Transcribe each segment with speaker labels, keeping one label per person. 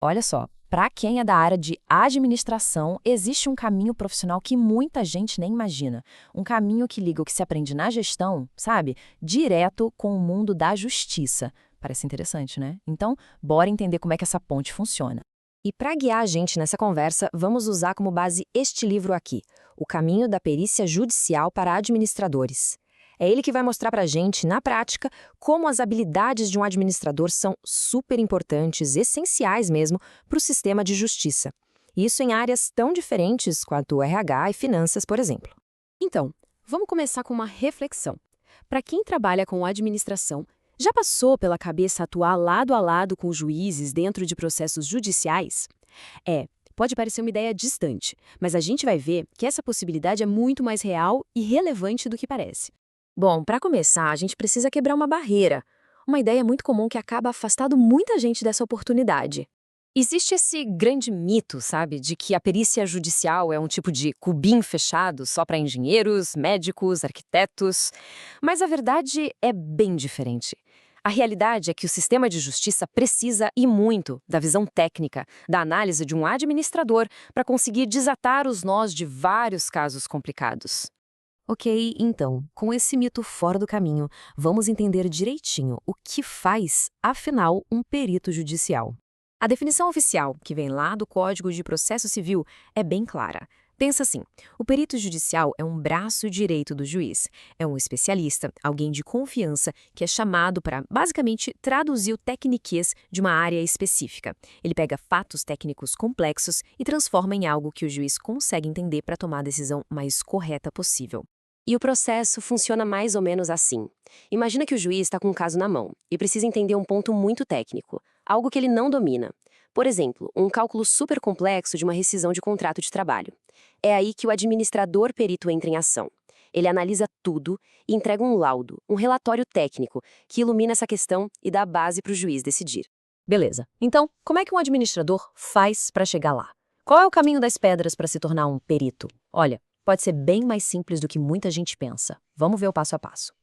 Speaker 1: Olha só, para quem é da área de administração, existe um caminho profissional que muita gente nem imagina. Um caminho que liga o que se aprende na gestão, sabe, direto com o mundo da justiça. Parece interessante, né? Então, bora entender como é que essa ponte funciona.
Speaker 2: E para guiar a gente nessa conversa, vamos usar como base este livro aqui, O Caminho da Perícia Judicial para Administradores. É ele que vai mostrar para a gente, na prática, como as habilidades de um administrador são super importantes, essenciais mesmo, para o sistema de justiça. Isso em áreas tão diferentes quanto o RH e finanças, por exemplo.
Speaker 3: Então, vamos começar com uma reflexão. Para quem trabalha com administração, já passou pela cabeça atuar lado a lado com os juízes dentro de processos judiciais? Pode parecer uma ideia distante, mas a gente vai ver que essa possibilidade é muito mais real e relevante do que parece.
Speaker 2: Bom, para começar, a gente precisa quebrar uma barreira. Uma ideia muito comum que acaba afastando muita gente dessa oportunidade. Existe esse grande mito, sabe, de que a perícia judicial é um tipo de cubinho fechado só para engenheiros, médicos, arquitetos. Mas a verdade é bem diferente. A realidade é que o sistema de justiça precisa e muito da visão técnica, da análise de um administrador para conseguir desatar os nós de vários casos complicados. Ok, então, com esse mito fora do caminho, vamos entender direitinho o que faz, afinal, um perito judicial. A definição oficial, que vem lá do Código de Processo Civil, é bem clara. Pensa assim, o perito judicial é um braço direito do juiz. É um especialista, alguém de confiança, que é chamado para, basicamente, traduzir o tecniquez de uma área específica. Ele pega fatos técnicos complexos e transforma em algo que o juiz consegue entender para tomar a decisão mais correta possível. E o processo funciona mais ou menos assim. Imagina que o juiz está com um caso na mão e precisa entender um ponto muito técnico, algo que ele não domina. Por exemplo, um cálculo super complexo de uma rescisão de contrato de trabalho. É aí que o administrador perito entra em ação. Ele analisa tudo e entrega um laudo, um relatório técnico, que ilumina essa questão e dá base para o juiz decidir. Beleza. Então, como é que um administrador faz para chegar lá? Qual é o caminho das pedras para se tornar um perito? Olha, pode ser bem mais simples do que muita gente pensa. Vamos ver o passo a passo.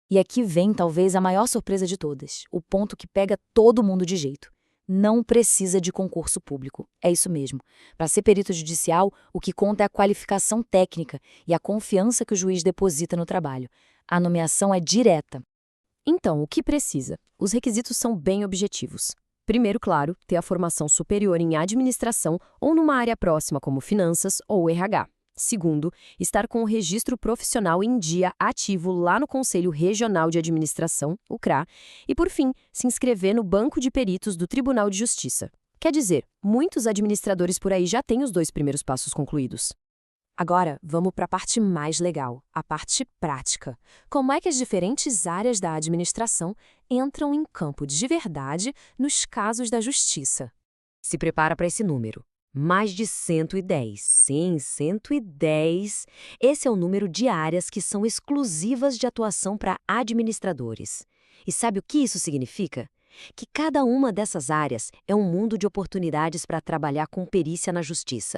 Speaker 1: E aqui vem talvez a maior surpresa de todas, o ponto que pega todo mundo de jeito. Não precisa de concurso público. É isso mesmo. Para ser perito judicial, o que conta é a qualificação técnica e a confiança que o juiz deposita no trabalho. A nomeação é direta.
Speaker 3: Então, o que precisa? Os requisitos são bem objetivos. Primeiro, claro, ter a formação superior em administração ou numa área próxima como finanças ou RH. Segundo, estar com o registro profissional em dia ativo lá no Conselho Regional de Administração, o CRA, e, por fim, se inscrever no Banco de Peritos do Tribunal de Justiça. Quer dizer, muitos administradores por aí já têm os 2 primeiros passos concluídos. Agora, vamos para a parte mais legal, a parte prática. Como é que as diferentes áreas da administração entram em campo de verdade nos casos da justiça?
Speaker 2: Se prepara para esse número. Mais de 110. Sim, 110. Esse é o número de áreas que são exclusivas de atuação para administradores. E sabe o que isso significa? Que cada uma dessas áreas é um mundo de oportunidades para trabalhar com perícia na justiça.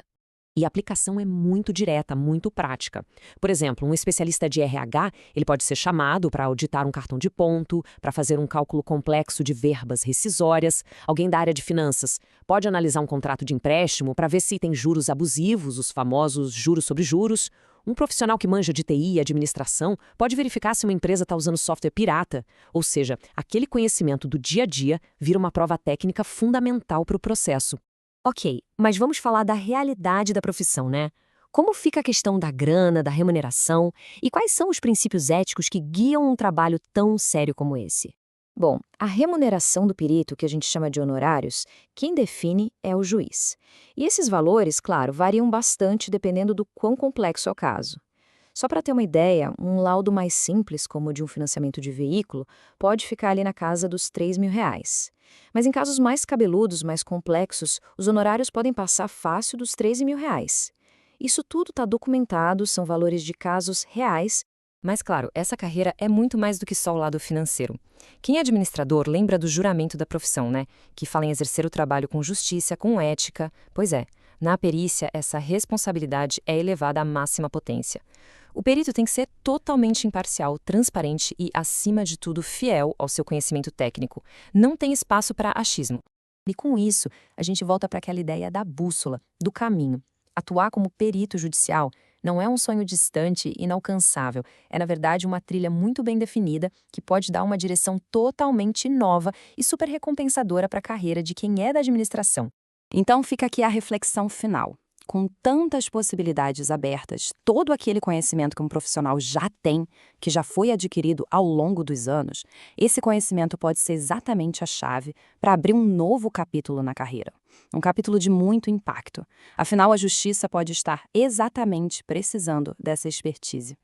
Speaker 2: E a aplicação é muito direta, muito prática. Por exemplo, um especialista de RH, ele pode ser chamado para auditar um cartão de ponto, para fazer um cálculo complexo de verbas rescisórias. Alguém da área de finanças pode analisar um contrato de empréstimo para ver se tem juros abusivos, os famosos juros sobre juros. Um profissional que manja de TI e administração pode verificar se uma empresa está usando software pirata. Ou seja, aquele conhecimento do dia a dia vira uma prova técnica fundamental para o processo. Ok, mas vamos falar da realidade da profissão, né? Como fica a questão da grana, da remuneração e quais são os princípios éticos que guiam um trabalho tão sério como esse?
Speaker 1: Bom, a remuneração do perito, que a gente chama de honorários, quem define é o juiz. E esses valores, claro, variam bastante dependendo do quão complexo é o caso. Só para ter uma ideia, um laudo mais simples, como o de um financiamento de veículo, pode ficar ali na casa dos R$ 3.000. Mas em casos mais cabeludos, mais complexos, os honorários podem passar fácil dos R$ 13.000. Isso tudo está documentado, são valores de casos reais.
Speaker 2: Mas claro, essa carreira é muito mais do que só o lado financeiro. Quem é administrador lembra do juramento da profissão, né? Que fala em exercer o trabalho com justiça, com ética. Pois é, na perícia, essa responsabilidade é elevada à máxima potência. O perito tem que ser totalmente imparcial, transparente e, acima de tudo, fiel ao seu conhecimento técnico. Não tem espaço para achismo.
Speaker 1: E com isso, a gente volta para aquela ideia da bússola, do caminho. Atuar como perito judicial não é um sonho distante, inalcançável. É, na verdade, uma trilha muito bem definida que pode dar uma direção totalmente nova e super recompensadora para a carreira de quem é da administração.
Speaker 4: Então fica aqui a reflexão final. Com tantas possibilidades abertas, todo aquele conhecimento que um profissional já tem, que já foi adquirido ao longo dos anos, esse conhecimento pode ser exatamente a chave para abrir um novo capítulo na carreira. Um capítulo de muito impacto. Afinal, a justiça pode estar exatamente precisando dessa expertise.